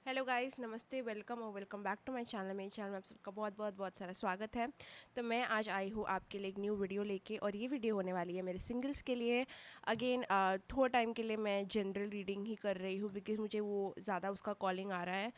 Hello guys, नमस्ते, welcome और welcome back to my channel. मेरे चैनल में आप सबका बहुत बहुत बहुत सारा स्वागत है। तो मैं आज आई हूँ आपके लिए एक न्यू वीडियो लेके, और ये वीडियो होने वाली है मेरे सिंगल्स के लिए। अगेन थोड़ा टाइम के लिए मैं जनरल रीडिंग ही कर रही हूँ, बिकॉज मुझे वो ज़्यादा उसका कॉलिंग आ रहा है।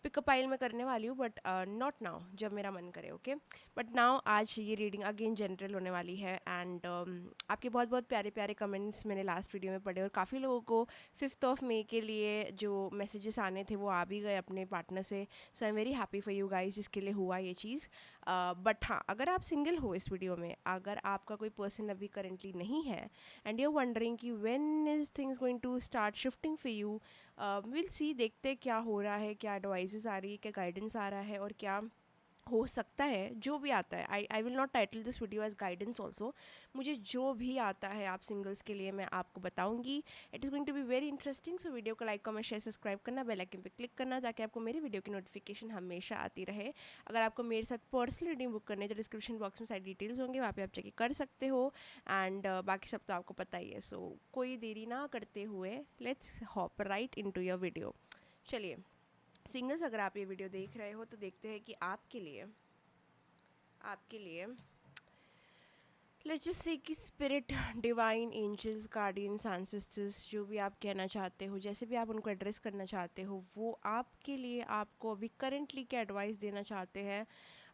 पिकअप आइल में करने वाली हूँ, बट नॉट नाउ, जब मेरा मन करे। ओके, बट नाउ आज ये रीडिंग अगेन जनरल होने वाली है। एंड आपके बहुत बहुत प्यारे प्यारे कमेंट्स मैंने लास्ट वीडियो में पढ़े, और काफ़ी लोगों को 5th मई के लिए जो मैसेजेस आने थे वो आ भी गए अपने पार्टनर से। So I am very happy for you guys जिसके लिए हुआ ये चीज़। बट हाँ, अगर आप सिंगल हो इस वीडियो में, अगर आपका कोई पर्सन अभी करेंटली नहीं है एंड यू आर वंडरिंग कि when is things going to start shifting for you, will see, देखते क्या हो रहा है, क्या एडवाइजेस आ रही है, क्या गाइडेंस आ रहा है, और क्या हो सकता है जो भी आता है। I will not title this video as guidance also. मुझे जो भी आता है आप सिंगल्स के लिए मैं आपको बताऊंगी। It is going to be very interesting. So video को लाइक, कमेंट, शेयर, सब्सक्राइब करना, बेल आइकन पे क्लिक करना, ताकि आपको मेरी वीडियो की नोटिफिकेशन हमेशा आती रहे। अगर आपको मेरे साथ पर्सनल रीडिंग बुक करने, तो डिस्क्रिप्शन बॉक्स में सारी डिटेल्स होंगे, वहाँ पे आप चेक कर सकते हो। एंड बाकी सब तो आपको पता ही है। सो कोई देरी ना करते हुए let's hop right into your video. चलिए सिंगल्स, अगर आप ये वीडियो देख रहे हो तो देखते हैं कि आपके लिए लेट्स जस्ट से कि spirit, divine, angels, guardians, ancestors, जो भी आप कहना चाहते हो, जैसे भी आप उनको एड्रेस करना चाहते हो, वो आपके लिए आपको अभी करंटली क्या एडवाइस देना चाहते हैं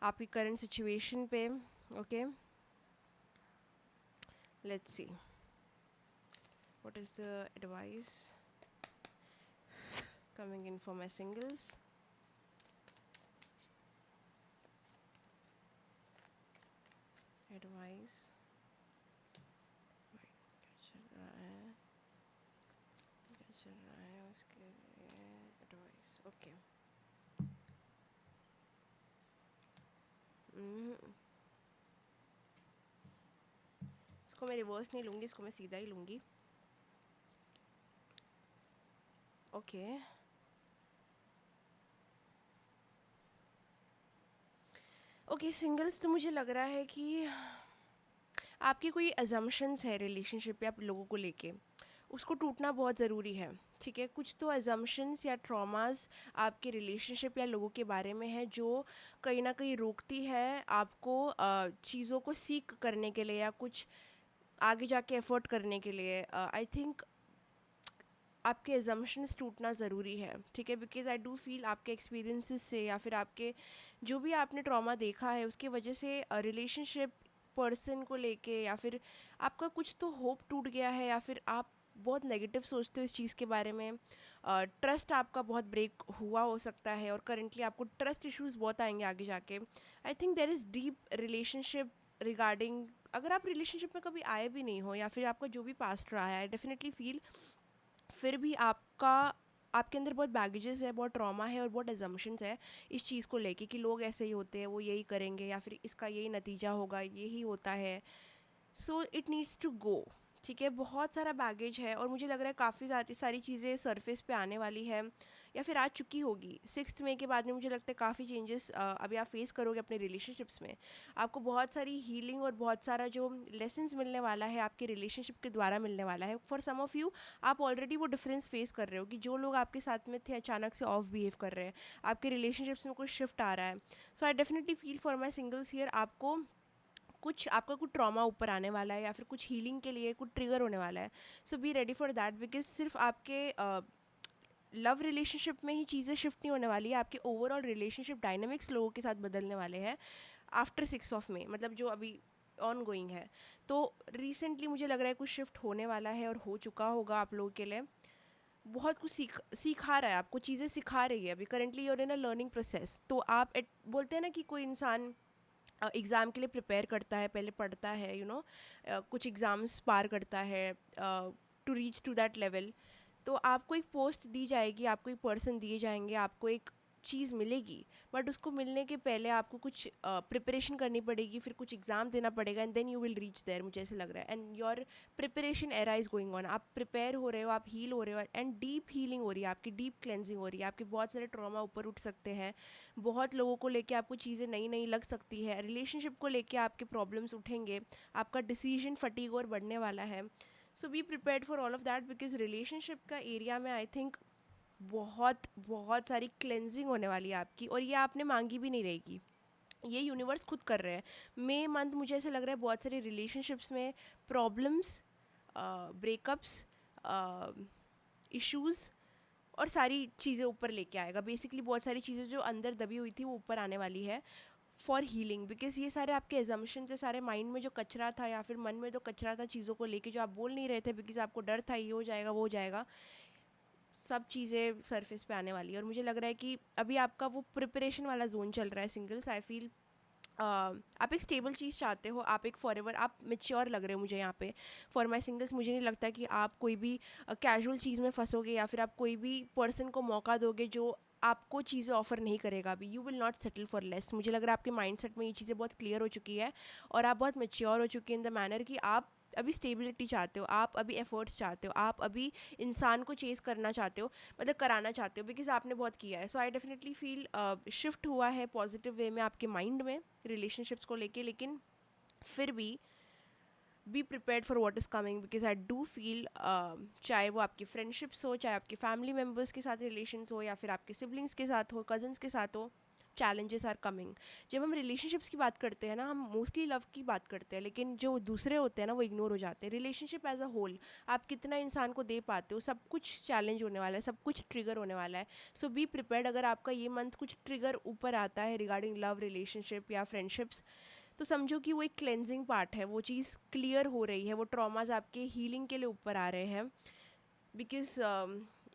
आपकी करंट सिचुएशन पे। Okay, let's see what is the advice coming in for my singles. Advice क्या चल रहा है, क्या चल रहा है उसके लिए एडवाइस। ओके, इसको मैं रिवर्स नहीं लूँगी, इसको मैं सीधा ही लूँगी। ओके, ओके सिंगल्स, तो मुझे लग रहा है कि आपकी कोई अजम्पशंस है रिलेशनशिप या आप लोगों को लेके, उसको टूटना बहुत ज़रूरी है। ठीक है, कुछ तो अजम्पशंस या ट्रॉमास आपके रिलेशनशिप या लोगों के बारे में है जो कहीं ना कहीं रोकती है आपको चीज़ों को सीख करने के लिए, या कुछ आगे जाके एफर्ट करने के लिए। आई थिंक आपके एजम्पशंस टूटना ज़रूरी है। ठीक है, बिकॉज आई डू फील आपके एक्सपीरियंसेस से, या फिर आपके जो भी आपने ट्रॉमा देखा है उसकी वजह से रिलेशनशिप पर्सन को लेके, या फिर आपका कुछ तो होप टूट गया है, या फिर आप बहुत नेगेटिव सोचते हो इस चीज़ के बारे में। ट्रस्ट आपका बहुत ब्रेक हुआ हो सकता है, और करेंटली आपको ट्रस्ट इश्यूज बहुत आएंगे आगे जाके। I think there is deep relationship regarding, अगर आप रिलेशनशिप में कभी आए भी नहीं हो, या फिर आपका जो भी पास्ट रहा है, आई डेफिनेटली फील फिर भी आपके अंदर बहुत बैगेजेस है, बहुत ट्रॉमा है, और बहुत एजम्पशंस है इस चीज़ को लेके कि लोग ऐसे ही होते हैं, वो यही करेंगे, या फिर इसका यही नतीजा होगा, यही होता है। So it needs to go. ठीक है, बहुत सारा बैगेज है, और मुझे लग रहा है काफ़ी सारी सारी चीज़ें सरफेस पे आने वाली है, या फिर आ चुकी होगी। 6 मई के बाद में मुझे लगता है काफ़ी चेंजेस अभी आप फेस करोगे अपने रिलेशनशिप्स में। आपको बहुत सारी हीलिंग और बहुत सारा जो लेसन्स मिलने वाला है आपके रिलेशनशिप के द्वारा मिलने वाला है। फॉर सम ऑफ़ यू, आप ऑलरेडी वो डिफरेंस फेस कर रहे हो कि जो लोग आपके साथ में थे अचानक से ऑफ बिहेव कर रहे हैं, आपके रिलेशनशिप्स में कुछ शिफ्ट आ रहा है। So I definitely feel for my singles here, आपका कुछ ट्रॉमा ऊपर आने वाला है, या फिर कुछ हीलिंग के लिए कुछ ट्रिगर होने वाला है। So be ready for that, because सिर्फ आपके लव रिलेशनशिप में ही चीज़ें शिफ्ट नहीं होने वाली है, आपके ओवरऑल रिलेशनशिप डायनामिक्स लोगों के साथ बदलने वाले हैं आफ्टर 6 मई, मतलब जो अभी ऑन गोइंग है। तो रिसेंटली मुझे लग रहा है कुछ शिफ्ट होने वाला है, और हो चुका होगा आप लोगों के लिए। बहुत कुछ सिखा रहा है, आपको चीज़ें सिखा रही है अभी करंटली, और इन अ लर्निंग प्रोसेस। तो आप बोलते हैं ना कि कोई इंसान एग्ज़ाम के लिए प्रिपेयर करता है, पहले पढ़ता है, कुछ एग्ज़ाम्स पार करता है to reach to that level. तो आपको एक पोस्ट दी जाएगी, आपको एक पर्सन दिए जाएंगे, आपको एक चीज़ मिलेगी, बट उसको मिलने के पहले आपको कुछ प्रिपरेशन करनी पड़ेगी, फिर कुछ एग्ज़ाम देना पड़ेगा, and then you will reach there, मुझे ऐसे लग रहा है। And your preparation era is going on, आप प्रिपेयर हो रहे हो, आप हील हो रहे हो, एंड डीप हीलिंग हो रही है आपकी, डीप क्लेंजिंग हो रही है आपके। बहुत सारे ट्रॉमा ऊपर उठ सकते हैं, बहुत लोगों को लेके आपको चीज़ें नई नई लग सकती है, रिलेशनशिप को लेके आपके प्रॉब्लम्स उठेंगे, आपका डिसीजन फटीग और बढ़ने वाला है। So be prepared for all of that, because relationship का एरिया में आई थिंक बहुत बहुत सारी क्लेंजिंग होने वाली है आपकी, और ये आपने मांगी भी नहीं रहेगी, ये यूनिवर्स खुद कर रहे हैं। मई मंथ मुझे ऐसा लग रहा है बहुत सारे रिलेशनशिप्स में प्रॉब्लम्स, ब्रेकअप्स, इश्यूज़ और सारी चीज़ें ऊपर लेके आएगा। बेसिकली बहुत सारी चीज़ें जो अंदर दबी हुई थी वो ऊपर आने वाली है फॉर हीलिंग, बिकॉज ये सारे आपके एजम्पशन से, सारे माइंड में जो कचरा था या फिर मन में जो कचरा था चीज़ों को लेके, जो आप बोल नहीं रहे थे बिकॉज आपको डर था ये हो जाएगा वो हो जाएगा, सब चीज़ें सरफेस पे आने वाली है। और मुझे लग रहा है कि अभी आपका वो प्रिपरेशन वाला जोन चल रहा है सिंगल्स। आई फील आप एक स्टेबल चीज़ चाहते हो, आप एक फॉरएवर, आप मेच्योर लग रहे हो मुझे यहाँ पे। फॉर माई सिंगल्स मुझे नहीं लगता कि आप कोई भी कैजुअल चीज़ में फंसोगे या फिर आप कोई भी पर्सन को मौका दोगे जो आपको चीज़ें ऑफर नहीं करेगा अभी। You will not settle for less. मुझे लग रहा है आपके माइंडसेट में ये चीज़ें बहुत क्लियर हो चुकी है और आप बहुत मेच्योर हो चुके हैं इन द मैनर कि आप अभी स्टेबिलिटी चाहते हो, आप अभी एफर्ट्स चाहते हो, आप अभी इंसान को चेज़ करना चाहते हो, मतलब कराना चाहते हो, बिकॉज आपने बहुत किया है। So I definitely feel shift हुआ है पॉजिटिव वे में आपके माइंड में रिलेशनशिप्स को लेके। लेकिन फिर भी B prepared for what is coming, because I do feel चाहे वो आपकी फ्रेंडशिप्स हो, चाहे आपके फैमिली मेम्बर्स के साथ रिलेशंस हो या फिर आपके सिबलिंग्स के साथ हो, कजन्स के साथ हो, चैलेंजेस आर कमिंग। जब हम रिलेशनशिप्स की बात करते हैं ना, हम मोस्टली लव की बात करते हैं, लेकिन जो दूसरे होते हैं ना वो इग्नोर हो जाते हैं। रिलेशनशिप एज अ होल आप कितना इंसान को दे पाते हो, सब कुछ चैलेंज होने वाला है, सब कुछ ट्रिगर होने वाला है। So be prepared. अगर आपका ये मंथ कुछ ट्रिगर ऊपर आता है रिगार्डिंग लव, रिलेशनशिप या फ्रेंडशिप्स, तो समझो कि वो एक क्लेंजिंग पार्ट है, वो चीज़ क्लियर हो रही है, वो ट्रॉमाज आपके हीलिंग के लिए ऊपर आ रहे हैं। Because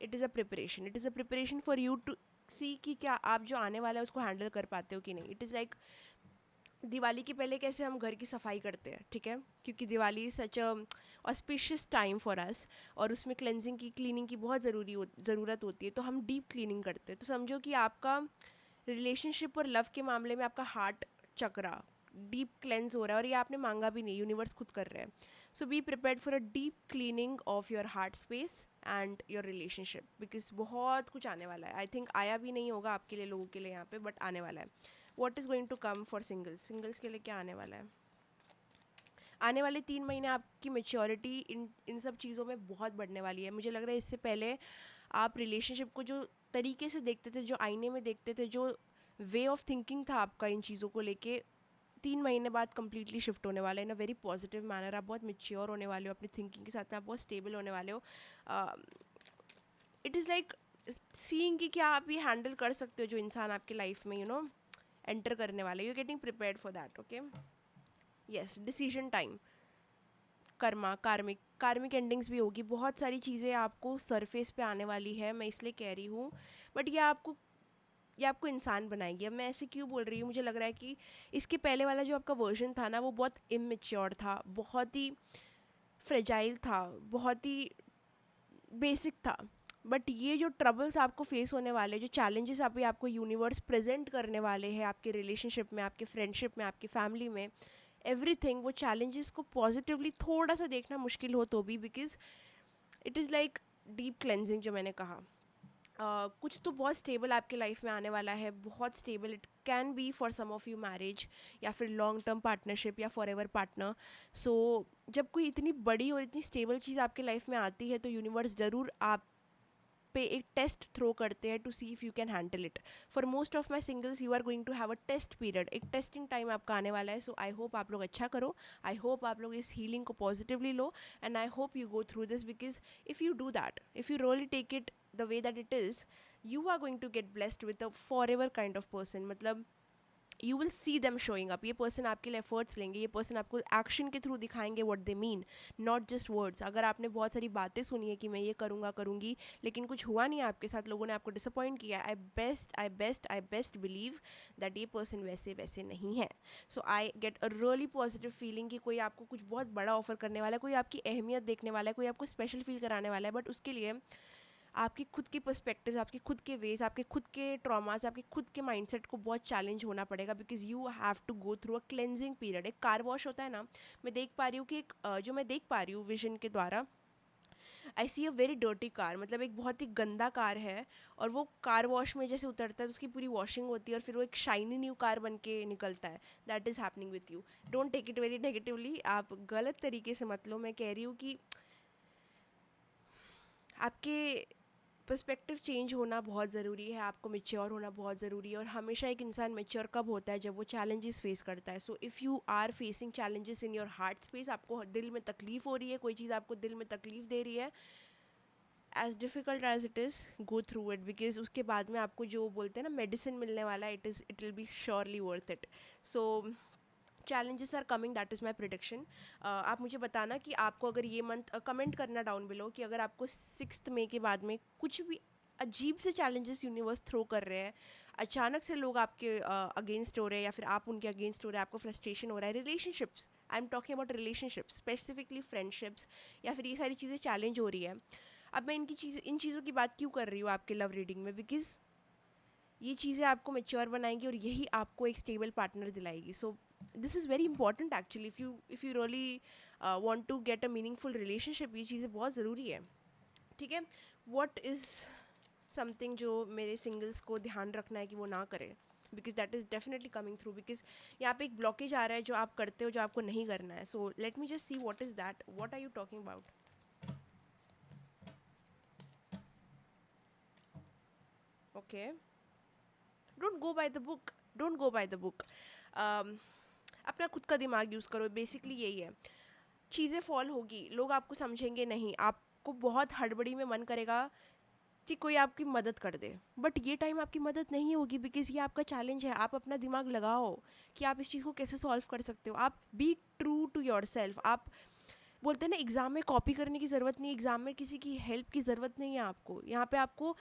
it is a preparation, it is a preparation for you to see कि क्या आप जो आने वाला है उसको हैंडल कर पाते हो कि नहीं। इट इज़ लाइक दिवाली के पहले कैसे हम घर की सफाई करते हैं, ठीक है, क्योंकि Diwali is such a auspicious time for us और उसमें क्लेंजिंग की, क्लीनिंग की बहुत ज़रूरत होती है, तो हम डीप क्लीनिंग करते हैं। तो समझो कि आपका रिलेशनशिप और लव के मामले में आपका हार्ट चक्रा डीप क्लेंस हो रहा है, और ये आपने मांगा भी नहीं, यूनिवर्स खुद कर रहे हैं। So be prepared for a deep cleaning of your heart space and your relationship, because बहुत कुछ आने वाला है। आई थिंक आया भी नहीं होगा आपके लिए, लोगों के लिए यहाँ पे, बट आने वाला है। What is going to come for singles, singles के लिए क्या आने वाला है? आने वाले 3 महीने आपकी मेच्योरिटी इन सब चीज़ों में बहुत बढ़ने वाली है। मुझे लग रहा है इससे पहले आप रिलेशनशिप को जो तरीके से देखते थे, जो आईने में देखते थे, जो वे ऑफ थिंकिंग था आपका इन चीज़ों को लेके, 3 महीने बाद कम्प्लीटली शिफ्ट होने वाला है इन अ वेरी पॉजिटिव मैनर। आप बहुत मेच्योर होने वाले हो अपनी थिंकिंग के साथ में, आप बहुत स्टेबल होने वाले हो। इट इज़ लाइक सीइंग कि क्या आप ये हैंडल कर सकते हो जो इंसान आपके लाइफ में एंटर करने वाले, you getting prepared for that. Okay, yes, decision time, Karma, कार्मिक, कार्मिक एंडिंग्स भी होगी, बहुत सारी चीज़ें आपको सरफेस पे आने वाली है, मैं इसलिए कह रही हूँ। बट ये आपको इंसान बनाएगी। अब मैं ऐसे क्यों बोल रही हूँ, मुझे लग रहा है कि इसके पहले वाला जो आपका वर्जन था ना वो बहुत इमेच्योर था, बहुत ही फ्रेजाइल था, बहुत ही बेसिक था। बट ये जो ट्रबल्स आपको फेस होने वाले, जो चैलेंजेस अभी आपको यूनिवर्स प्रेजेंट करने वाले हैं आपके रिलेशनशिप में, आपके फ्रेंडशिप में, आपकी फैमिली में, एवरीथिंग, वो चैलेंजेस को पॉजिटिवली थोड़ा सा देखना मुश्किल हो तो भी, because it is like deep cleansing जो मैंने कहा। कुछ तो बहुत स्टेबल आपके लाइफ में आने वाला है, बहुत stable. It can be for some of you marriage या फिर लॉन्ग टर्म पार्टनरशिप या फॉर एवर पार्टनर। सो जब कोई इतनी बड़ी और इतनी स्टेबल चीज़ आपके लाइफ में आती है तो यूनिवर्स ज़रूर आप पे एक टेस्ट थ्रो करते हैं to see if you can handle it. For most of my singles you are going to have a test period, एक टेस्टिंग टाइम आपका आने वाला है। सो आई होप आप लोग अच्छा करो, आई होप आप लोग इस हीलिंग को पॉजिटिवली लो, and I hope you go through this, because if you do that, if you really take it the way that it is, you are going to get blessed with a forever kind of person। मतलब you will see them showing up, ये person आपके लिए efforts लेंगे, ये person आपको action के through दिखाएंगे what they mean, not just words. अगर आपने बहुत सारी बातें सुनी है कि मैं ये करूँगा करूँगी, लेकिन कुछ हुआ नहीं है आपके साथ, लोगों ने आपको डिसअपॉइंट किया, आई बेस्ट बिलीव दैट ये पर्सन वैसे वैसे नहीं है। So I get a really positive feeling कि कोई आपको कुछ बहुत बड़ा ऑफर करने वाला है, कोई आपकी अहमियत देखने वाला है, कोई आपको स्पेशल फील कराने वाला है। बट उसके लिए आपकी खुद की पर्सपेक्टिव्स, आपके खुद के वेज, आपके खुद के ट्रॉमास, आपके खुद के माइंडसेट को बहुत चैलेंज होना पड़ेगा, because you have to go through a cleansing period. एक कार वॉश होता है ना, मैं देख पा रही हूँ कि जो मैं देख पा रही हूँ विजन के द्वारा, आई सी अ वेरी डर्टी कार, मतलब एक बहुत ही गंदा कार है, और वो कार वॉश में जैसे उतरता है तो उसकी पूरी वॉशिंग होती है और फिर वो एक शाइनी न्यू कार बन के निकलता है। That is happening with you, don't take it very negatively, आप गलत तरीके से मत लो। मैं कह रही हूँ कि आपके पर्सपेक्टिव चेंज होना बहुत ज़रूरी है, आपको मेच्योर होना बहुत ज़रूरी है। और हमेशा एक इंसान मेच्योर कब होता है, जब वो चैलेंजेस फेस करता है। So if you are facing challenges in your heart space, आपको दिल में तकलीफ़ हो रही है, कोई चीज़ आपको दिल में तकलीफ़ दे रही है, as difficult as it is, go through it, because उसके बाद में आपको जो बोलते हैं ना मेडिसिन मिलने वाला है, it will be surely worth it. So challenges are coming, that is my prediction. आप मुझे बताना कि आपको अगर ये मंथ, कमेंट करना डाउन बिलो कि अगर आपको 6 मई के बाद में कुछ भी अजीब से चैलेंजेस यूनिवर्स थ्रो कर रहे हैं, अचानक से लोग आपके अगेंस्ट हो रहे हैं या फिर आप उनके अगेंस्ट हो रहे हैं, आपको फ्रस्ट्रेशन हो रहा है, relationships, I am talking about relationships, specifically friendships, या फिर ये सारी चीज़ें चैलेंज हो रही है। अब मैं इन चीज़ों की बात क्यों कर रही हूँ आपके लव रीडिंग में, बिकॉज ये चीज़ें आपको मेच्योर बनाएंगी और यही आपको एक स्टेबल पार्टनर दिलाएगी। So this is very important actually, if you really want to get a meaningful relationship, ये चीज़ें बहुत ज़रूरी है। ठीक है, व्हाट इज़ समथिंग जो मेरे सिंगल्स को ध्यान रखना है कि वो ना करें, because that is definitely coming through, because यहाँ पे एक ब्लॉकेज आ रहा है जो आप करते हो जो आपको नहीं करना है। So let me just see what is that, what are you talking about. Okay, don't go by the book, don't go by the book. अपना खुद का दिमाग यूज़ करो, बेसिकली यही है। चीज़ें फॉल होगी, लोग आपको समझेंगे नहीं, आपको बहुत हड़बड़ी में मन करेगा कि कोई आपकी मदद कर दे, बट ये टाइम आपकी मदद नहीं होगी, बिकॉज ये आपका चैलेंज है। आप अपना दिमाग लगाओ कि आप इस चीज़ को कैसे सॉल्व कर सकते हो। आप be true to yourself. आप बोलते हैं ना एग्ज़ाम में कॉपी करने की ज़रूरत नहीं, एग्ज़ाम में किसी की हेल्प की ज़रूरत नहीं है आपको। यहाँ पे आपको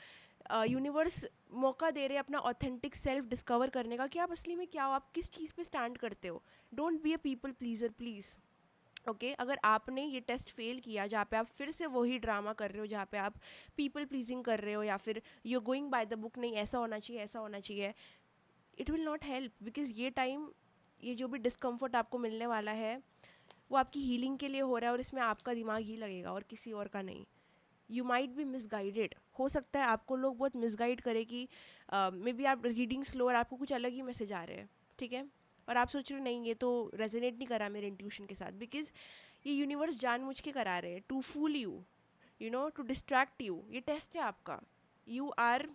यूनिवर्स मौका दे रहे हैं अपना ऑथेंटिक सेल्फ डिस्कवर करने का, कि आप असली में क्या हो, आप किस चीज़ पे स्टैंड करते हो। Don't be a people pleaser please. Okay, अगर आपने ये टेस्ट फेल किया जहाँ पे आप फिर से वही ड्रामा कर रहे हो, जहाँ पे आप पीपल प्लीजिंग कर रहे हो, या फिर you going by the book, नहीं ऐसा होना चाहिए ऐसा होना चाहिए, it will not help, because ये टाइम, ये जो भी डिस्कम्फर्ट आपको मिलने वाला है वो आपकी हीलिंग के लिए हो रहा है, और इसमें आपका दिमाग ही लगेगा और किसी और का नहीं। यू माइट बी मिसगाइडेड, हो सकता है आपको लोग बहुत मिसगाइड करे कि मे बी आप रीडिंग स्लो और आपको कुछ अलग ही मैसेज आ रहे हैं। ठीक है, और आप सोच रहे हो नहीं ये तो रेजोनेट नहीं करा मेरे इंट्यूशन के साथ, बिकॉज ये यूनिवर्स जानबूझ के करा रहे हैं, to fool you, you know, to distract you. ये टेस्ट है आपका। यू आर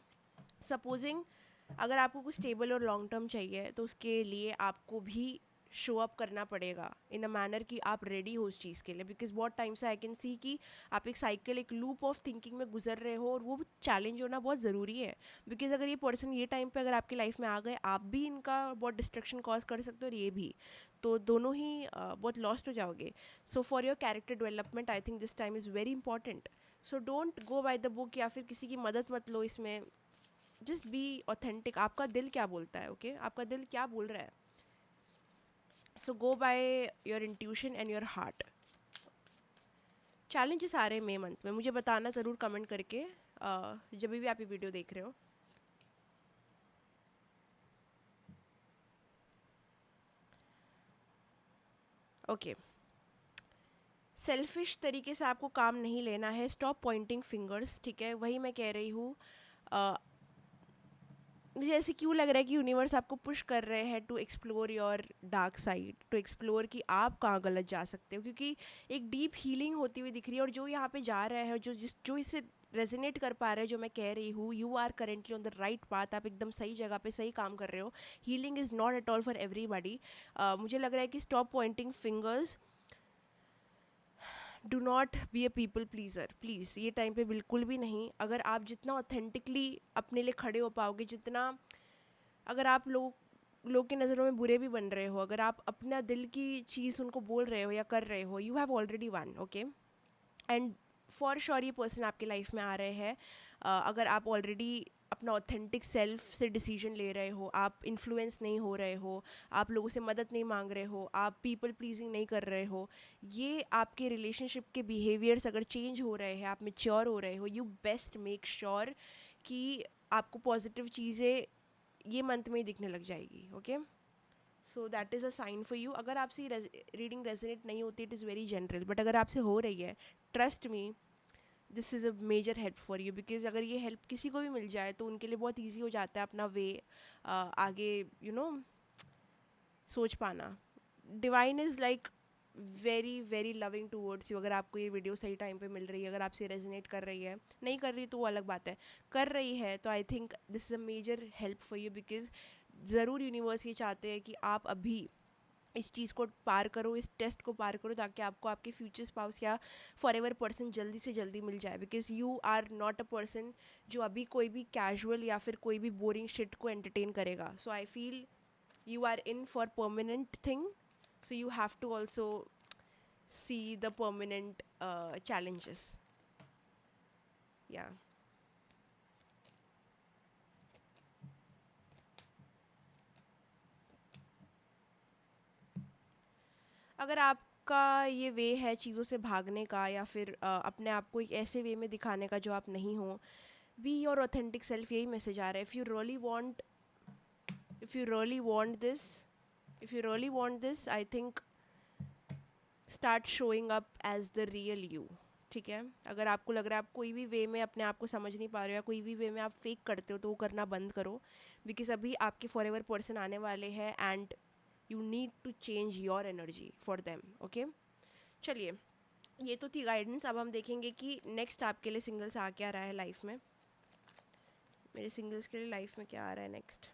सपोजिंग, अगर आपको कुछ स्टेबल और लॉन्ग टर्म चाहिए तो उसके लिए आपको भी शो अप करना पड़ेगा इन अ मैनर कि आप रेडी हो उस चीज़ के लिए, बिकॉज बहुत टाइम से आई कैन सी कि आप एक साइकिल, एक लूप ऑफ थिंकिंग में गुजर रहे हो, और वो चैलेंज होना बहुत ज़रूरी है। बिकॉज अगर ये पर्सन ये टाइम पे अगर आपकी लाइफ में आ गए, आप भी इनका बहुत डिस्ट्रक्शन कॉज कर सकते हो और ये भी, तो दोनों ही बहुत लॉस्ट हो जाओगे। So for your character development I think this time is very important. So don't go by the book या फिर किसी की मदद मत लो इसमें। जस्ट बी ऑथेंटिक, आपका दिल क्या बोलता है। ओके, आपका दिल क्या बोल रहा है। So go by your intuition and your heart. Challenges आ रहे हैं मई मंथ में, मुझे बताना ज़रूर कमेंट करके, जब भी आप ये वीडियो देख रहे हो। ओके, सेल्फिश तरीके से आपको काम नहीं लेना है, स्टॉप पॉइंटिंग फिंगर्स। ठीक है, वही मैं कह रही हूँ। मुझे ऐसे क्यों लग रहा है कि यूनिवर्स आपको पुश कर रहे हैं to explore your dark side, to explore कि आप कहाँ गलत जा सकते हो, क्योंकि एक डीप हीलिंग होती हुई दिख रही है। और जो यहाँ पे जा रहा है, जो इससे रेजोनेट कर पा रहे हैं, जो मैं कह रही हूँ, you are currently on the right path, आप एकदम सही जगह पे सही काम कर रहे हो। Healing is not at all for everybody. मुझे लग रहा है कि stop Poynting fingers, do not be a people pleaser please, ये टाइम पे बिल्कुल भी नहीं। अगर आप जितना ऑथेंटिकली अपने लिए खड़े हो पाओगे, जितना, अगर आप लोग की नज़रों में बुरे भी बन रहे हो, अगर आप अपना दिल की चीज़ उनको बोल रहे हो या कर रहे हो, you have already one. Okay, and for sure ये पर्सन आपके लाइफ में आ रहे हैं। अगर आप ऑलरेडी अपना ऑथेंटिक सेल्फ से डिसीजन ले रहे हो, आप इन्फ्लुएंस नहीं हो रहे हो, आप लोगों से मदद नहीं मांग रहे हो, आप पीपल प्लीजिंग नहीं कर रहे हो, ये आपके रिलेशनशिप के बिहेवियर्स अगर चेंज हो रहे हैं, आप मेच्योर हो रहे हो, यू बेस्ट मेक श्योर कि आपको पॉजिटिव चीज़ें ये मंथ में ही दिखने लग जाएगी। Okay, so that is a sign for you. अगर आपसे रीडिंग रेजोनेट नहीं होती, it is very general, but अगर आपसे हो रही है, trust me, this is a major help for you, because अगर ये हेल्प किसी को भी मिल जाए तो उनके लिए बहुत ईजी हो जाता है अपना वे आगे सोच पाना। Divine is like very very loving towards you. अगर आपको ये वीडियो सही टाइम पे मिल रही है, अगर आपसे रेजोनेट कर रही है, नहीं कर रही तो वो अलग बात है, कर रही है तो I think this is a major help for you, because ज़रूर यूनिवर्स ये चाहते हैं कि आप अभी इस चीज़ को पार करो, इस टेस्ट को पार करो, ताकि आपको आपके फ्यूचर स्पाउस या फॉर एवर पर्सन जल्दी से जल्दी मिल जाए। Because you are not a person जो अभी कोई भी कैजुअल या फिर कोई भी बोरिंग शिट को एंटरटेन करेगा। So I feel you are in for permanent thing, so you have to also see the permanent challenges. Yeah. अगर आपका ये वे है चीज़ों से भागने का या फिर अपने आप को एक ऐसे वे में दिखाने का जो आप नहीं हो, बी योर ऑथेंटिक सेल्फ, यही मैसेज आ रहा है। If you really want this if you really want this I think start showing up as the real you. ठीक है, अगर आपको लग रहा है आप कोई भी वे में अपने आप को समझ नहीं पा रहे हो या कोई भी वे में आप फेक करते हो, तो वो करना बंद करो। बिकॉज अभी आपके फॉर एवर पर्सन आने वाले हैं and you need to change your energy for them. Okay, चलिए, ये तो थी गाइडेंस। अब हम देखेंगे कि नेक्स्ट आपके लिए सिंगल्स आ क्या रहा है लाइफ में। मेरे सिंगल्स के लिए लाइफ में क्या आ रहा है नेक्स्ट।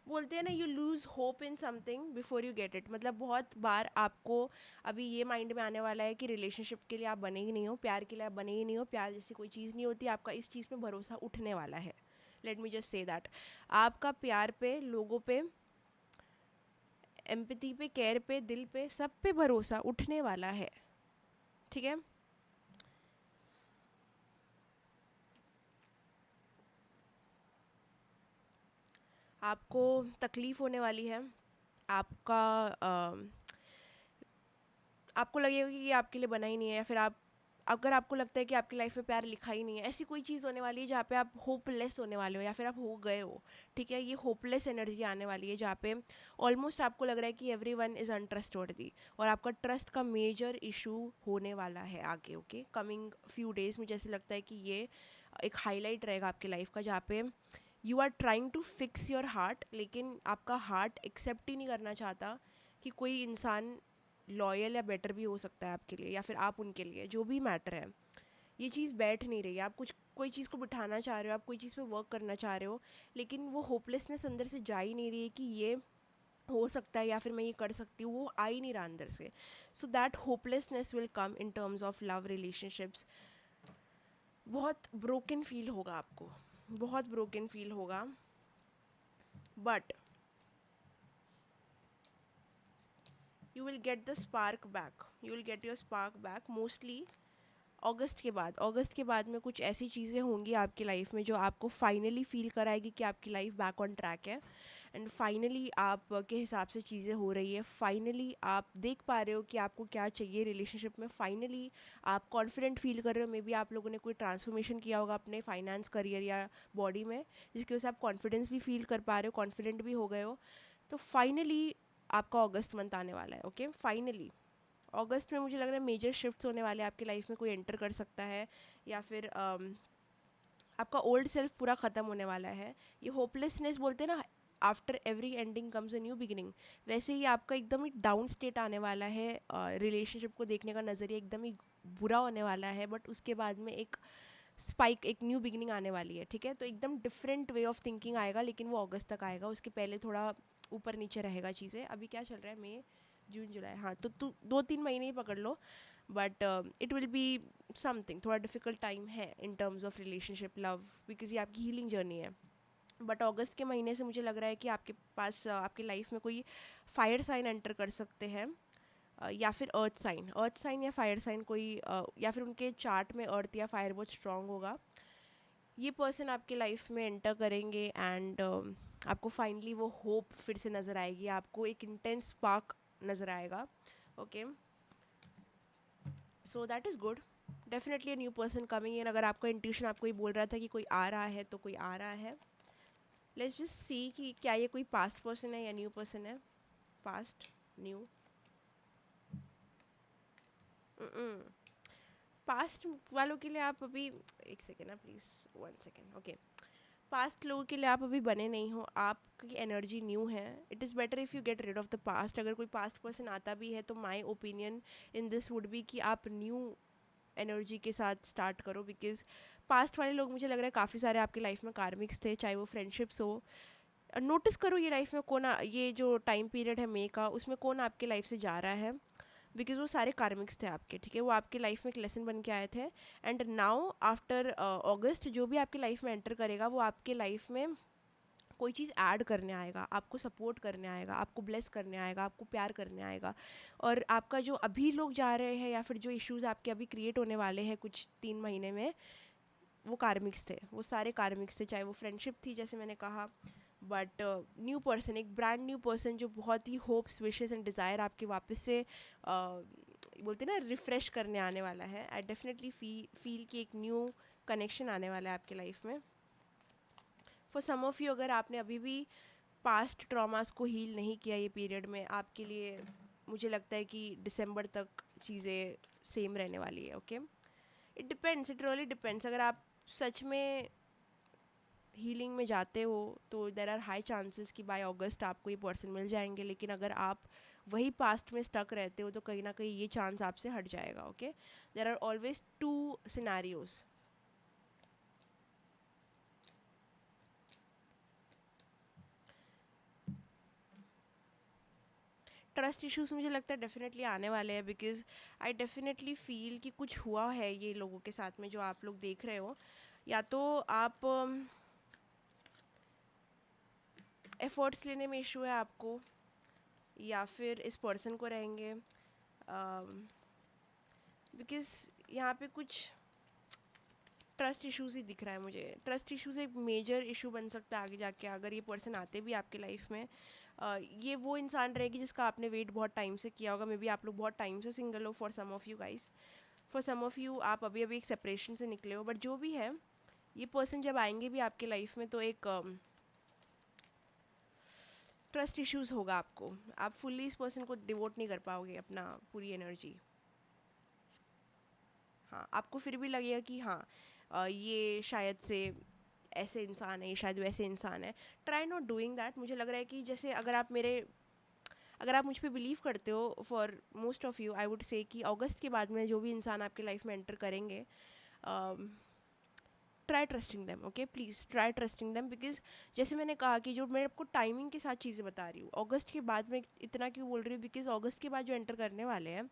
बोलते हैं ना, you lose hope in something before you get it. मतलब बहुत बार आपको अभी ये माइंड में आने वाला है कि रिलेशनशिप के लिए आप बने ही नहीं हो, प्यार के लिए आप बने ही नहीं हो, प्यार जैसी कोई चीज़ नहीं होती। आपका इस चीज़ पे भरोसा उठने वाला है। Late me just say that, आपका प्यार पे, लोगों पे, एम्पैथी पे, केयर पे, दिल पे, सब पे भरोसा उठने वाला है। ठीक है, आपको तकलीफ़ होने वाली है। आपका आपको लगेगा कि ये आपके लिए बना ही नहीं है, या फिर आप, अगर आपको लगता है कि आपकी लाइफ में प्यार लिखा ही नहीं है, ऐसी कोई चीज़ होने वाली है जहाँ पे आप होपलेस होने वाले हो या फिर आप हो गए हो। ठीक है, ये होपलेस एनर्जी आने वाली है जहाँ पे ऑलमोस्ट आपको लग रहा है कि एवरी वन इज़ अनट्रस्टवर्दी, और आपका ट्रस्ट का मेजर इशू होने वाला है आगे। ओके, कमिंग फ्यू डेज में जैसे लगता है कि ये एक हाईलाइट रहेगा आपकी लाइफ का, जहाँ पे you are trying to fix your heart, लेकिन आपका हार्ट एक्सेप्ट ही नहीं करना चाहता कि कोई इंसान लॉयल या बेटर भी हो सकता है आपके लिए, या फिर आप उनके लिए, जो भी मैटर है। ये चीज़ बैठ नहीं रही है। आप कुछ कोई चीज़ को बिठाना चाह रहे हो, आप कोई चीज़ पे वर्क करना चाह रहे हो, लेकिन वो होपलेसनेस अंदर से जा ही नहीं रही है कि ये हो सकता है या फिर मैं ये कर सकती हूँ, वो आ ही नहीं रहा अंदर से। So that hopelessness will come in terms of love relationships. बहुत ब्रोकन फील होगा आपको, बहुत ब्रोकन फील होगा, but you will get the spark back, you will get your spark back mostly अगस्त के बाद में कुछ ऐसी चीज़ें होंगी आपकी लाइफ में जो आपको फाइनली फील कराएगी कि आपकी लाइफ बैक ऑन ट्रैक है, एंड फाइनली आप के हिसाब से चीज़ें हो रही है। फाइनली आप देख पा रहे हो कि आपको क्या चाहिए रिलेशनशिप में। फाइनली आप कॉन्फिडेंट फील कर रहे हो। मे बी आप लोगों ने कोई ट्रांसफॉर्मेशन किया होगा अपने फाइनेंस, करियर या बॉडी में, जिसकी वजह से आप कॉन्फिडेंस भी फील कर पा रहे हो, कॉन्फिडेंट भी हो गए हो। तो फाइनली आपका अगस्त मंथ आने वाला है। ओके, फाइनली अगस्त में मुझे लग रहा है मेजर शिफ्ट्स होने वाले हैं आपकी लाइफ में। कोई एंटर कर सकता है, या फिर आपका ओल्ड सेल्फ पूरा ख़त्म होने वाला है। ये होपलेसनेस बोलते हैं ना, after every ending comes a new beginning, वैसे ही आपका एकदम ही डाउन स्टेट आने वाला है। रिलेशनशिप को देखने का नज़रिया एकदम ही बुरा होने वाला है, बट उसके बाद में एक स्पाइक, एक न्यू बिगिनिंग आने वाली है। ठीक है, तो एकदम डिफरेंट वे ऑफ थिंकिंग आएगा, लेकिन वो अगस्त तक आएगा। उसके पहले थोड़ा ऊपर नीचे रहेगा चीज़ें। अभी क्या चल रहा है, मई, जून, जुलाई, हाँ, तो 2-3 महीने ही पकड़ लो, but it will be something. थोड़ा डिफिकल्ट टाइम है in terms of relationship, love, because ये आपकी हीलिंग जर्नी है। बट अगस्त के महीने से मुझे लग रहा है कि आपके पास आपकी लाइफ में कोई फायर साइन एंटर कर सकते हैं, या फिर अर्थ साइन या फायर साइन, कोई या फिर उनके चार्ट में अर्थ या फायर बहुत स्ट्रांग होगा। ये पर्सन आपके लाइफ में एंटर करेंगे, एंड आपको फाइनली वो होप फिर से नज़र आएगी, आपको एक इंटेंस स्पार्क नज़र आएगा। Okay, so that is good. Definitely a new person coming in. अगर आपका इंट्यूशन आपको ये बोल रहा था कि कोई आ रहा है, तो कोई आ रहा है। लेट्स जस्ट सी कि क्या ये कोई पास्ट पर्सन है या न्यू पर्सन है। पास्ट, न्यू, पास्ट वालों के लिए आप अभी, एक सेकेंड ना please, one second, okay. Past लोगों के लिए आप अभी बने नहीं हो, आपकी एनर्जी न्यू है। It is better if you get rid of the past. अगर कोई पास्ट पर्सन आता भी है तो my opinion in this would be कि आप न्यू एनर्जी के साथ स्टार्ट करो, बिकॉज पास्ट वाले लोग मुझे लग रहा है काफ़ी सारे आपकी लाइफ में कार्मिक्स थे, चाहे वो फ्रेंडशिप्स हो। नोटिस करो ये लाइफ में कौन ये जो टाइम पीरियड है मई का, उसमें कौन आपके लाइफ से जा रहा है, बिकॉज वो सारे कार्मिक्स थे आपके, ठीक है। वो आपके लाइफ में एक लेसन बन के आए थे। एंड नाउ आफ्टर अगस्त जो भी आपकी लाइफ में एंटर करेगा वो आपके लाइफ में कोई चीज़ ऐड करने आएगा, आपको सपोर्ट करने आएगा, आपको ब्लेस करने आएगा, आपको प्यार करने आएगा। और आपका जो अभी लोग जा रहे हैं या फिर जो इश्यूज़ आपके अभी क्रिएट होने वाले हैं कुछ 3 महीने में, वो कार्मिक्स थे, वो सारे कार्मिक्स थे। चाहे वो फ्रेंडशिप थी जैसे मैंने कहा, बट न्यू पर्सन, एक ब्रांड न्यू पर्सन जो बहुत ही होप्स, विशेस एंड डिज़ायर आपके वापस से बोलते ना रिफ़्रेश करने आने वाला है। आई डेफिनेटली फील कि एक न्यू कनेक्शन आने वाला है आपके लाइफ में। फॉर सम ऑफ़ यू, अगर आपने अभी भी पास्ट ट्रॉमास को हील नहीं किया ये पीरियड में, आपके लिए मुझे लगता है कि दिसंबर तक चीज़ें सेम रहने वाली है। Okay, it depends, it really depends. अगर आप सच में हीलिंग में जाते हो तो देर आर हाई चांसेस कि बाय अगस्त आपको ये पर्सन मिल जाएंगे। लेकिन अगर आप वही पास्ट में स्टक रहते हो तो कहीं ना कहीं ये चांस आपसे हट जाएगा। Okay, there are always 2 scenarios. Trust issues मुझे लगता है डेफिनेटली आने वाले हैं, बिकॉज आई डेफिनेटली फील कि कुछ हुआ है ये लोगों के साथ में जो आप लोग देख रहे हो। या तो आप एफर्ट्स लेने में इशू है आपको, या फिर इस पर्सन को रहेंगे, बिकॉज यहाँ पे कुछ ट्रस्ट इश्यूज ही दिख रहा है मुझे। ट्रस्ट इश्यूज एक मेजर इशू बन सकता है आगे जाके, अगर ये पर्सन आते भी आपके लाइफ में। ये वो इंसान रहेगी जिसका आपने वेट बहुत टाइम से किया होगा। मे बी आप लोग बहुत टाइम से सिंगल हो, for some of you guys, for some of you आप अभी अभी एक सेपरेशन से निकले हो। बट जो भी है, ये पर्सन जब आएंगे भी आपके लाइफ में तो एक ट्रस्ट इश्यूज़ होगा आपको। आप फुल्ली इस पर्सन को डिवोट नहीं कर पाओगे अपना पूरी एनर्जी। हाँ, आपको फिर भी लगेगा कि हाँ ये शायद से ऐसे इंसान है, ये शायद वैसे इंसान है। Try not doing that. मुझे लग रहा है कि जैसे अगर आप मुझ पे बिलीव करते हो, for most of you I would say कि अगस्त के बाद में जो भी इंसान आपके लाइफ में एंटर करेंगे, try trusting them. Okay, please try trusting them. Because जैसे मैंने कहा कि जो मैं आपको टाइमिंग के साथ चीज़ें बता रही हूँ, अगस्त के बाद में इतना क्यों बोल रही हूँ, बिकॉज अगस्त के बाद जो एंटर करने वाले हैं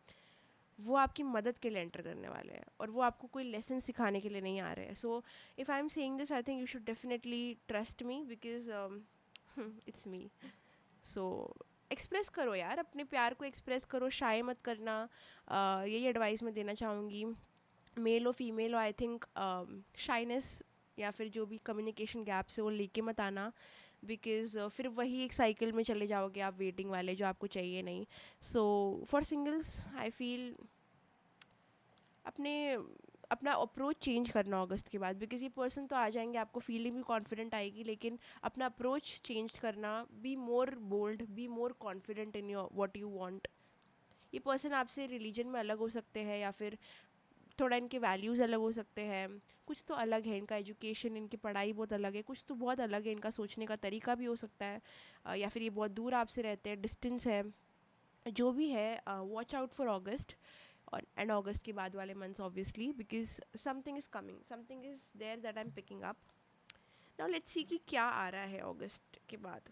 वो आपकी मदद के लिए एंटर करने वाले हैं, और वो आपको कोई लेसन सिखाने के लिए नहीं आ रहे हैं। So if I am saying this, I think you should definitely trust me, because it's me. So express करो यार, अपने प्यार को एक्सप्रेस करो, शाय मत करना। यही एडवाइस मैं देना चाहूँगी। मेल हो फीमेल हो, आई थिंक शाइनेस या फिर जो भी कम्युनिकेशन गैप्स है वो लेके मत आना, बिकॉज फिर वही एक साइकिल में चले जाओगे आप, वेटिंग वाले, जो आपको चाहिए नहीं। So for singles I feel अपने अपना अप्रोच चेंज करना अगस्त के बाद, बिकॉज ये पर्सन तो आ जाएंगे, आपको फीलिंग भी कॉन्फिडेंट आएगी, लेकिन अपना अप्रोच चेंज करना। Be more bold, be more confident in your what you want. ये पर्सन आपसे रिलीजन में अलग हो सकते हैं, या फिर थोड़ा इनके वैल्यूज़ अलग हो सकते हैं। कुछ तो अलग है, इनका एजुकेशन, इनकी पढ़ाई बहुत अलग है, कुछ तो बहुत अलग है, इनका सोचने का तरीका भी हो सकता है। या फिर ये बहुत दूर आपसे रहते हैं, डिस्टेंस है, जो भी है। वॉच आउट फॉर ऑगस्ट और एंड ऑगस्ट के बाद वाले months obviously, because something is coming, something is there that I am picking up. Now let's see कि क्या आ रहा है ऑगस्ट के बाद,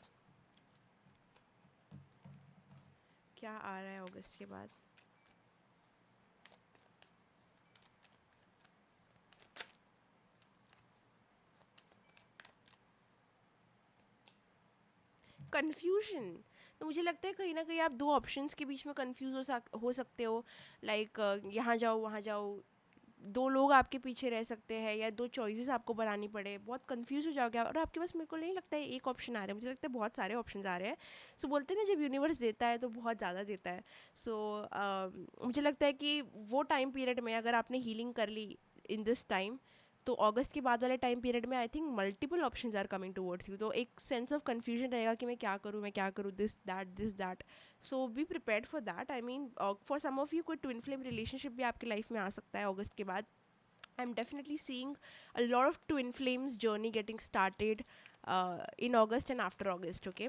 क्या आ रहा है ऑगस्ट के बाद। कन्फ्यूजन, तो मुझे लगता है कहीं ना कहीं आप दो ऑप्शंस के बीच में कंफ्यूज हो सकते हो। लाइक यहाँ जाओ वहाँ जाओ, दो लोग आपके पीछे रह सकते हैं, या दो चॉइसेस आपको बनानी पड़े, बहुत कंफ्यूज हो जाओगे। और आपके पास, मेरे को नहीं लगता है एक ऑप्शन आ रहा है, मुझे लगता है बहुत सारे ऑप्शन आ रहे हैं। सो बोलते हैं ना, जब यूनिवर्स देता है तो बहुत ज़्यादा देता है। सो मुझे लगता है कि वो टाइम पीरियड में अगर आपने हीलिंग कर ली इन दिस टाइम, तो अगस्त के बाद वाले टाइम पीरियड में I think multiple options are coming towards you, तो एक सेंस ऑफ कन्फ्यूजन रहेगा कि मैं क्या करूँ, this that. So be prepared for that. I mean for some of you कोई ट्विन फ्लेम रिलेशनशिप भी आपकी लाइफ में आ सकता है अगस्त के बाद। I'm definitely seeing a lot of twin flames journey getting started in August and after August, okay?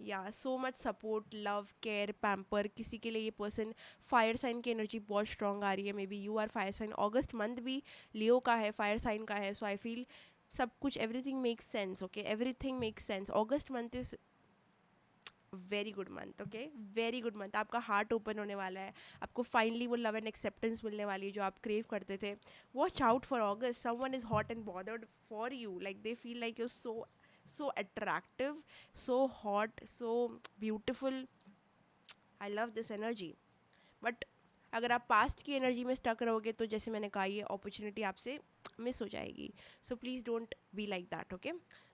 या so much support, love, care, pamper. किसी के लिए ये पर्सन फायर साइन की एनर्जी बहुत स्ट्रॉन्ग आ रही है, maybe you are fire sign. अगस्त मंथ भी लियो का है, फायर साइन का है, सो आई फील सब कुछ everything makes sense, okay, everything makes sense. August month is very good month, okay, very good month. आपका हार्ट ओपन होने वाला है, आपको फाइनली वो लव एंड एक्सेप्टेंस मिलने वाली है जो आप क्रेव करते थे। Watch out for August, someone is hot and bothered for you, like they feel like you so attractive, so hot, so beautiful. I love this energy. But अगर आप past की एनर्जी में स्टक रहोगे तो जैसे मैंने कहा ये अपॉर्चुनिटी आपसे मिस हो जाएगी। So please don't be like that, okay.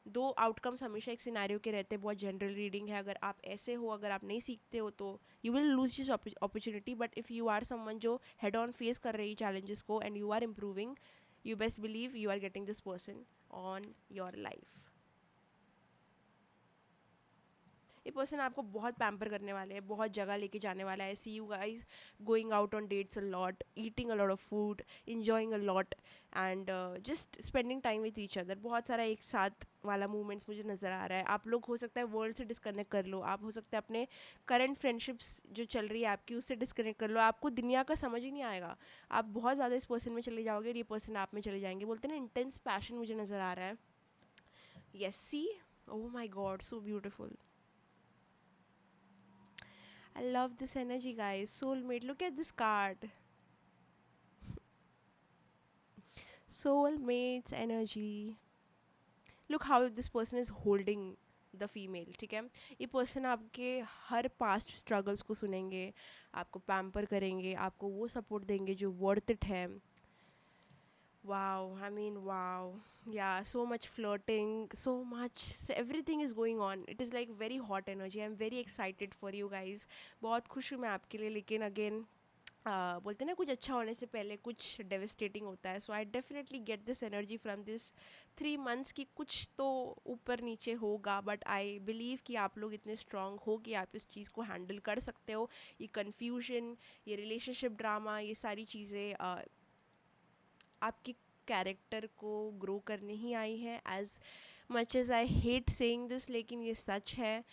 दो आउटकम्स हमेशा एक सिनेरियो के रहते हैं, बहुत जनरल रीडिंग है। अगर आप ऐसे हो, अगर आप नहीं सीखते हो तो you will lose this opportunity. But if you are someone जो हेड ऑन फेस कर रही चैलेंजेस को and you are improving, you best believe you are getting this person on your life. ये पर्सन आपको बहुत पैम्पर करने वाले हैं, बहुत जगह लेके जाने वाला है। See you guys going out on dates a lot, eating a lot of food, enjoying a lot and just spending time with each other. बहुत सारा एक साथ वाला मूवमेंट्स मुझे नज़र आ रहा है। आप लोग हो सकता है वर्ल्ड से डिस्कनेक्ट कर लो, आप हो सकता है अपने करंट फ्रेंडशिप्स जो चल रही है आपकी उससे डिस्कनेक्ट कर लो। आपको दुनिया का समझ ही नहीं आएगा, आप बहुत ज़्यादा इस पर्सन में चले जाओगे और ये पर्सन आप में चले जाएंगे। बोलते हैं ना, इंटेंस पैशन मुझे नज़र आ रहा है। Yes, see, oh my god, so beautiful. I love this energy, guys. Soulmate. Look at this card. Soulmate's energy. Look how this person is holding the female, ठीक है। ये पर्सन आपके हर पास्ट स्ट्रगल्स को सुनेंगे, आपको pamper करेंगे, आपको वो सपोर्ट देंगे जो वर्थ इट है। Wow, I mean, wow. Yeah, so much flirting, so much, so everything is going on. It is like very hot energy. I'm very excited for you guys. बहुत खुश हूँ मैं आपके लिए, लेकिन अगेन बोलते हैं ना, कुछ अच्छा होने से पहले कुछ डेविस्टेटिंग होता है। So I definitely get this energy from this 3 months की कुछ तो ऊपर नीचे होगा, बट आई बिलीव कि आप लोग इतने स्ट्रांग हो कि आप इस चीज़ को हैंडल कर सकते हो। ये कन्फ्यूजन, ये रिलेशनशिप ड्रामा, ये सारी चीज़ें आपके कैरेक्टर को ग्रो करने ही आई है। As much as I hate saying this, लेकिन ये सच है।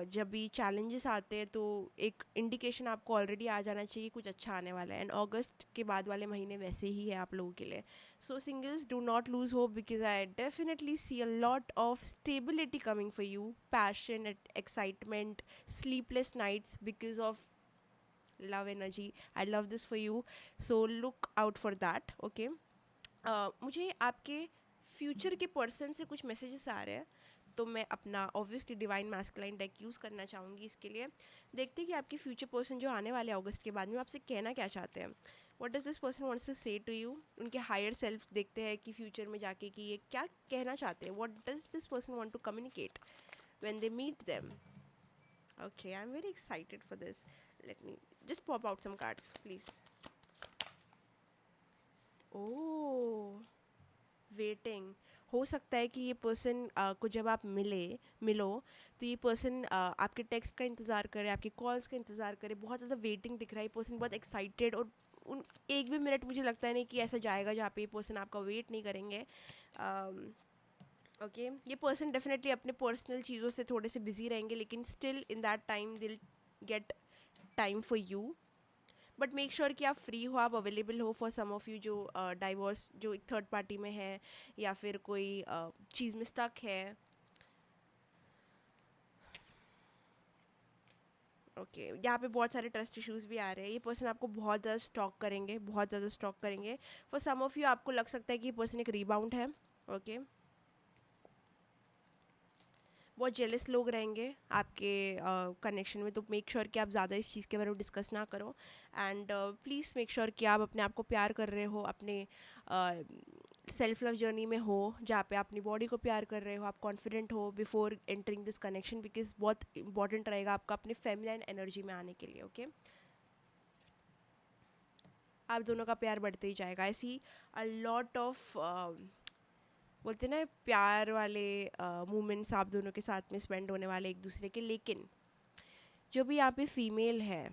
जब भी चैलेंजेस आते हैं तो एक इंडिकेशन आपको ऑलरेडी आ जाना चाहिए कुछ अच्छा आने वाला है। एंड अगस्त के बाद वाले महीने वैसे ही है आप लोगों के लिए। So singles, do not lose hope, because I definitely see a lot of stability coming for you, passion, excitement, sleepless nights because of love energy. I love this for you, so look out for that, okay. मुझे आपके future के person से कुछ messages आ रहे हैं, तो मैं अपना obviously divine masculine deck use करना चाहूँगी इसके लिए। देखते हैं कि आपके फ्यूचर पर्सन जो आने वाले अगस्त के बाद में आपसे कहना क्या चाहते हैं। What does this person wants to say to you. उनके हायर सेल्फ देखते हैं कि फ्यूचर में जाके कि ये क्या कहना चाहते हैं। What does this person want to communicate when they meet them. Okay, I am very excited for this. Let me just pop out some cards please. Oh, waiting. हो सकता है कि ये पर्सन को जब आप मिलो तो ये पर्सन आपके टेक्स्ट का इंतज़ार करे, आपके कॉल्स का इंतज़ार करे। बहुत ज़्यादा वेटिंग दिख रहा है, ये पर्सन बहुत एक्साइटेड, और उन एक भी मिनट मुझे लगता है नहीं कि ऐसा जाएगा जहाँ पे ये पर्सन आपका वेट नहीं करेंगे। ओके, ये पर्सन डेफिनेटली अपने पर्सनल चीज़ों से थोड़े से बिजी रहेंगे, लेकिन स्टिल इन दैट टाइम दिल get time for you. But make sure कि आप फ्री हो, आप अवेलेबल हो फॉर सम ऑफ़ यू जो डाइवोर्स, जो एक थर्ड पार्टी में है या फिर कोई चीज़ में स्टक है। ओके, यहाँ पे बहुत सारे ट्रस्ट इश्यूज भी आ रहे हैं। ये पर्सन आपको बहुत ज़्यादा स्टॉक करेंगे, बहुत ज़्यादा स्टॉक करेंगे। फॉर सम ऑफ़ यू आपको लग सकता है कि ये पर्सन एक रीबाउंड है, ओके। बहुत जेलस लोग रहेंगे आपके कनेक्शन में, तो मेक श्योर कि आप ज़्यादा इस चीज़ के बारे में डिस्कस ना करो। एंड प्लीज़ मेक श्योर कि आप अपने आप को प्यार कर रहे हो, अपने सेल्फ लव जर्नी में हो जहाँ पे आप अपनी बॉडी को प्यार कर रहे हो, आप कॉन्फिडेंट हो before entering this connection, because बहुत इंपॉर्टेंट रहेगा आपका अपने फेमिनाइन एनर्जी में आने के लिए, ओके। आप दोनों का प्यार बढ़ते ही जाएगा। ऐसी अ लॉट ऑफ बोलते हैं ना प्यार वाले मोमेंट्स आप दोनों के साथ में स्पेंड होने वाले एक दूसरे के। लेकिन जो भी यहाँ पे फीमेल है,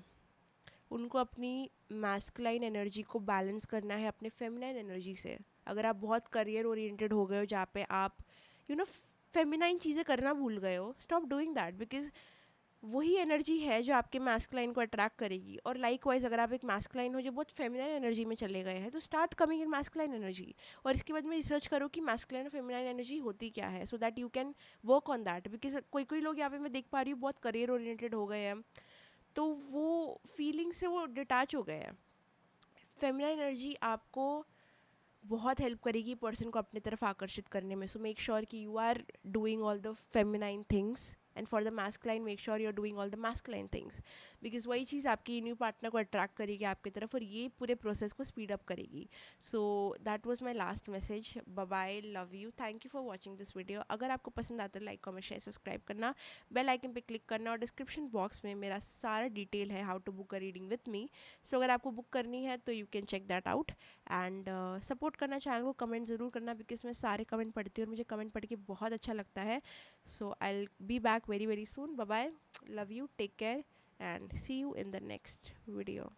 उनको अपनी मैस्कुलाइन एनर्जी को बैलेंस करना है अपने फेमिनाइन एनर्जी से। अगर आप बहुत करियर ओरिएंटेड हो गए हो जहाँ पे आप फेमिनाइन चीज़ें करना भूल गए हो, स्टॉप डूइंग दैट, बिकॉज वही एनर्जी है जो आपके मैस्कुलाइन को अट्रैक्ट करेगी। और लाइक वाइज अगर आप एक मैस्कुलाइन हो जो बहुत फेमिनाइन एनर्जी में चले गए हैं, तो start coming in masculine energy. और इसके बाद में रिसर्च करो कि मैस्कुलाइन और फेमिनाइन एनर्जी होती क्या है, so that you can work on that. Because कोई कोई लोग यहाँ पे मैं देख पा रही हूँ बहुत करियर ओरिएंटेड हो गए हैं, तो वो फीलिंग से वो डिटैच हो गए हैं। फेमिनाइन एनर्जी आपको बहुत हेल्प करेगी पर्सन को अपने तरफ आकर्षित करने में। सो मेक श्योर कि you are doing all the feminine things, and for the masculine make sure you are doing all the masculine things, because वही चीज़ आपकी न्यू पार्टनर को अट्रैक्ट करेगी आपकी तरफ, और ये पूरे प्रोसेस को स्पीड अप करेगी। So that was my last message. Bye bye, love you, thank you for watching this video. अगर आपको पसंद आता है लाइक कमेंट शेयर सब्सक्राइब करना, बेल आइकन पे क्लिक करना, और डिस्क्रिप्शन बॉक्स में मेरा सारा डिटेल है how to book a reading with me. So अगर आपको बुक करनी है तो you can check that out. And support करना चैनल को, कमेंट ज़रूर करना, बिकॉज मैं सारे कमेंट पढ़ती हूँ और मुझे कमेंट पढ़ के बहुत अच्छा लगता है। So I will be back very very soon. Bye bye, love you, take care, and see you in the next video.